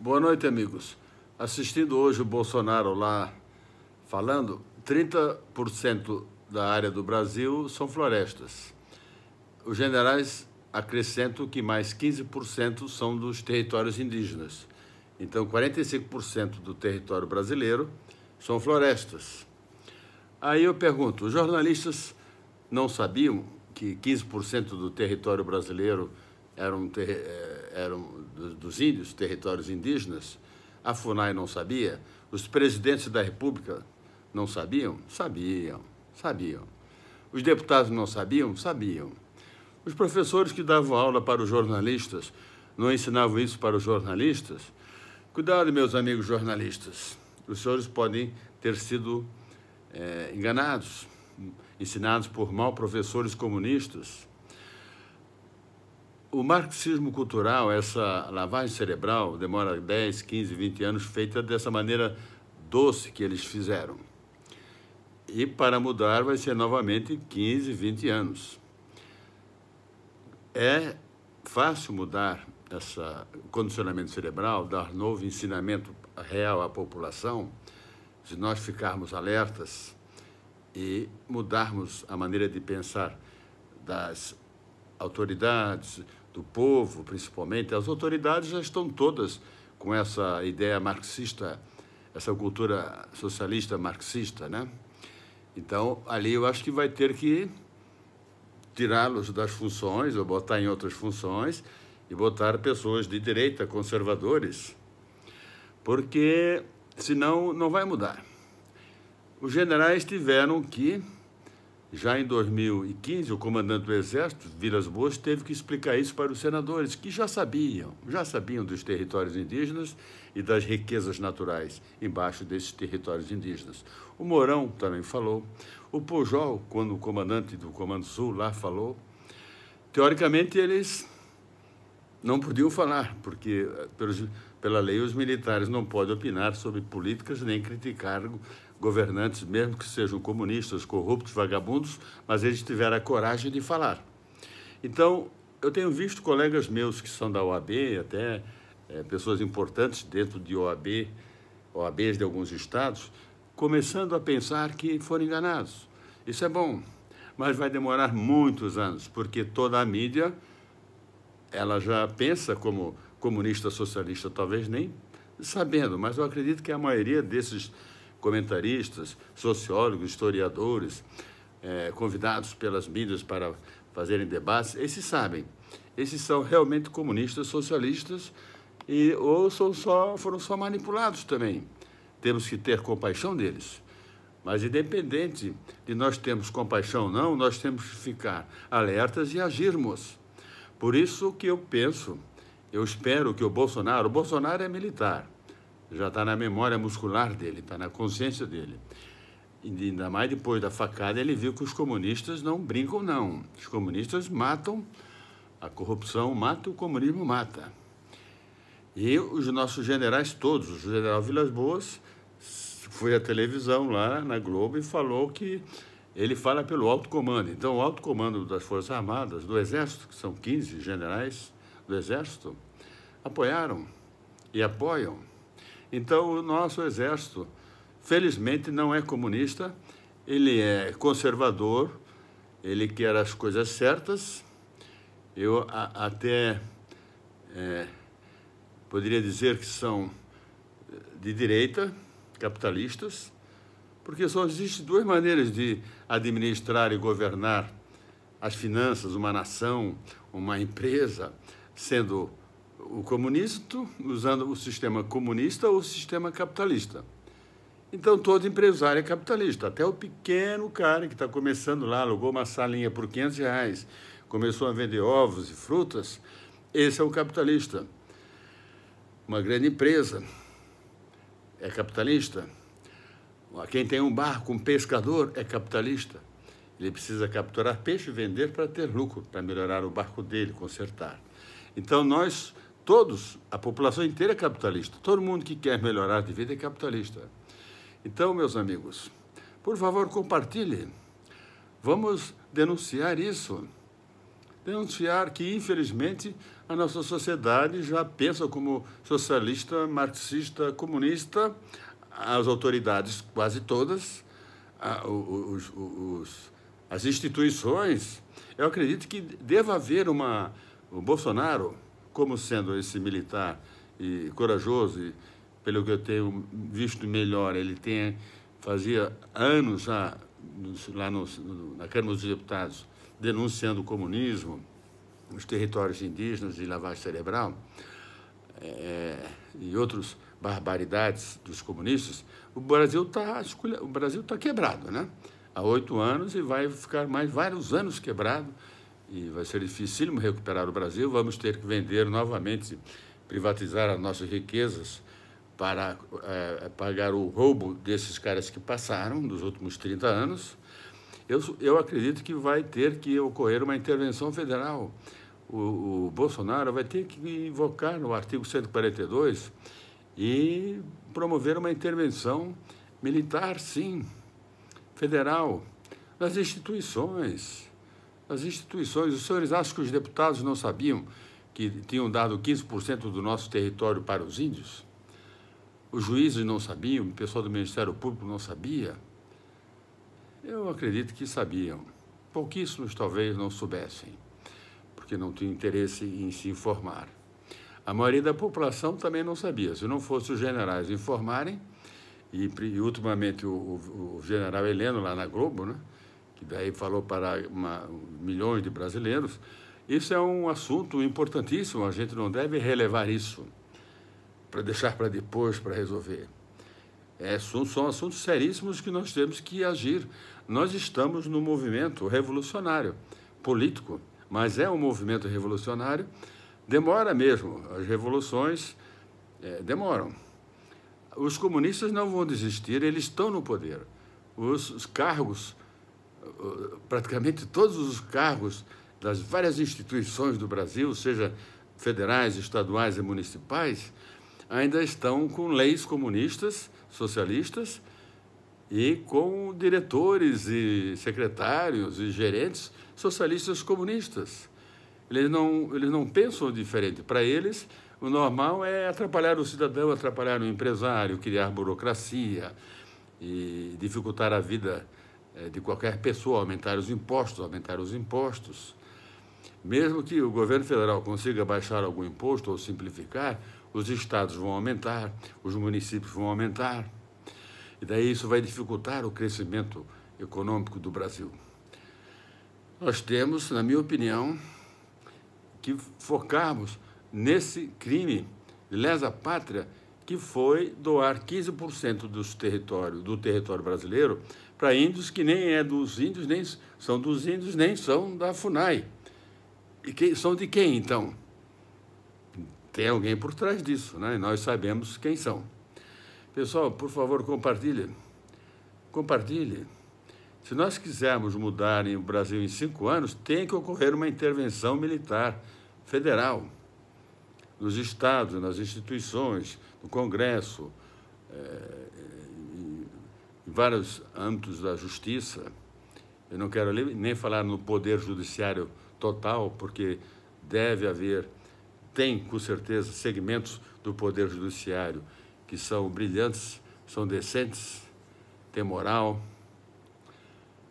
Boa noite, amigos. Assistindo hoje o Bolsonaro lá falando, 30% da área do Brasil são florestas. Os generais acrescentam que mais 15% são dos territórios indígenas. Então, 45% do território brasileiro são florestas. Aí eu pergunto, os jornalistas não sabiam que 15% do território brasileiro eram dos índios, territórios indígenas? A FUNAI não sabia? Os presidentes da República não sabiam? Sabiam. Os deputados não sabiam? Sabiam. Os professores que davam aula para os jornalistas não ensinavam isso para os jornalistas? Cuidado, meus amigos jornalistas. Os senhores podem ter sido enganados, ensinados por mal professores comunistas. O marxismo cultural, essa lavagem cerebral, demora 10, 15, 20 anos, feita dessa maneira doce que eles fizeram. E para mudar vai ser novamente 15, 20 anos. É fácil mudar esse condicionamento cerebral, dar novo ensinamento real à população, se nós ficarmos alertas e mudarmos a maneira de pensar das autoridades, do povo, principalmente. As autoridades já estão todas com essa ideia marxista, essa cultura socialista marxista, né? Então, ali eu acho que vai ter que tirá-los das funções, ou botar em outras funções, e botar pessoas de direita, conservadores, porque senão não vai mudar. Os generais tiveram que, já em 2015, o comandante do Exército, Vilas Boas, teve que explicar isso para os senadores, que já sabiam dos territórios indígenas e das riquezas naturais embaixo desses territórios indígenas. O Mourão também falou, o Pujol, quando o comandante do Comando Sul lá falou. Teoricamente, eles não podiam falar, porque, pela lei, os militares não podem opinar sobre políticas nem criticar governantes, mesmo que sejam comunistas, corruptos, vagabundos, mas eles tiveram a coragem de falar. Então, eu tenho visto colegas meus que são da OAB, até pessoas importantes dentro de OABs de alguns estados, começando a pensar que foram enganados. Isso é bom, mas vai demorar muitos anos, porque toda a mídia ela já pensa como comunista, socialista, talvez nem sabendo, mas eu acredito que a maioria desses comentaristas, sociólogos, historiadores, convidados pelas mídias para fazerem debates, esses sabem. Esses são realmente comunistas, socialistas, ou foram só manipulados também. Temos que ter compaixão deles. Mas, independente de nós termos compaixão ou não, nós temos que ficar alertas e agirmos. Por isso que eu espero que o Bolsonaro é militar, já está na memória muscular dele, está na consciência dele. E ainda mais depois da facada, ele viu que os comunistas não brincam, não. Os comunistas matam, a corrupção mata, o comunismo mata. E os nossos generais todos, o general Vilas Boas, foi à televisão lá na Globo e falou que ele fala pelo alto comando. Então, o alto comando das Forças Armadas, do Exército, que são 15 generais do Exército, apoiaram e apoiam. Então, o nosso Exército, felizmente, não é comunista, ele é conservador, ele quer as coisas certas. Eu até poderia dizer que são de direita, capitalistas, porque só existem duas maneiras de administrar e governar as finanças, uma nação, uma empresa, sendo o comunista, usando o sistema comunista ou o sistema capitalista. Então, todo empresário é capitalista, até o pequeno cara que está começando lá, alugou uma salinha por R$500, começou a vender ovos e frutas, esse é o capitalista. Uma grande empresa é capitalista. Quem tem um barco, um pescador, é capitalista. Ele precisa capturar peixe e vender para ter lucro, para melhorar o barco dele, consertar. Então, nós todos, a população inteira é capitalista. Todo mundo que quer melhorar de vida é capitalista. Então, meus amigos, por favor, compartilhem. Vamos denunciar isso. Denunciar que, infelizmente, a nossa sociedade já pensa como socialista, marxista, comunista, as autoridades quase todas, as instituições. Eu acredito que deva haver o Bolsonaro, como sendo esse militar e corajoso, e pelo que eu tenho visto melhor, ele fazia anos já lá na Câmara dos Deputados denunciando o comunismo, os territórios indígenas e lavagem cerebral, e outras barbaridades dos comunistas. O Brasil está quebrado, né? Há 8 anos e vai ficar mais vários anos quebrado, e vai ser dificílimo recuperar o Brasil. Vamos ter que vender novamente, privatizar as nossas riquezas para pagar o roubo desses caras que passaram nos últimos 30 anos. Eu acredito que vai ter que ocorrer uma intervenção federal. O Bolsonaro vai ter que invocar o artigo 142 e promover uma intervenção militar, sim, federal, nas instituições. Os senhores acham que os deputados não sabiam que tinham dado 15% do nosso território para os índios? Os juízes não sabiam, o pessoal do Ministério Público não sabia? Eu acredito que sabiam. Pouquíssimos talvez não soubessem, porque não tinham interesse em se informar. A maioria da população também não sabia. Se não fosse os generais informarem, e ultimamente o general Heleno lá na Globo, né, que daí falou para milhões de brasileiros, isso é um assunto importantíssimo, a gente não deve relevar isso para deixar para depois, para resolver. São assuntos seríssimos que nós temos que agir. Nós estamos no movimento revolucionário, político, mas é um movimento revolucionário. Demora mesmo, as revoluções demoram. Os comunistas não vão desistir, eles estão no poder. Os cargos, praticamente todos os cargos das várias instituições do Brasil, seja federais, estaduais e municipais, ainda estão com leis comunistas, socialistas, e com diretores e secretários e gerentes socialistas comunistas. Eles não pensam diferente. Para eles, o normal é atrapalhar o cidadão, atrapalhar o empresário, criar burocracia e dificultar a vida de qualquer pessoa, aumentar os impostos. Mesmo que o governo federal consiga baixar algum imposto ou simplificar, os estados vão aumentar, os municípios vão aumentar. E daí isso vai dificultar o crescimento econômico do Brasil. Nós temos, na minha opinião, que focarmos nesse crime de lesa pátria, que foi doar 15% do território brasileiro para índios que nem é dos índios, nem são dos índios, nem são da FUNAI. E são de quem, então? Tem alguém por trás disso, né? E nós sabemos quem são. Pessoal, por favor, compartilhe. Compartilhe. Se nós quisermos mudar o Brasil em 5 anos, tem que ocorrer uma intervenção militar federal, nos estados, nas instituições, no Congresso, em vários âmbitos da justiça. Eu não quero nem falar no poder judiciário total, porque deve haver, tem com certeza, segmentos do poder judiciário que são brilhantes, são decentes, têm moral,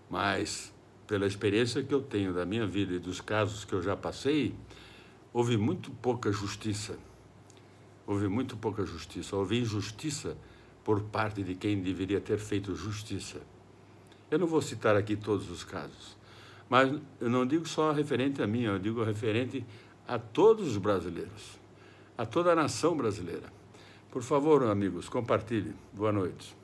mas pela experiência que eu tenho da minha vida e dos casos que eu já passei, houve muito pouca justiça. Houve muito pouca justiça. Houve injustiça por parte de quem deveria ter feito justiça. Eu não vou citar aqui todos os casos, mas eu não digo só referente a mim, eu digo referente a todos os brasileiros, a toda a nação brasileira. Por favor, amigos, compartilhem. Boa noite.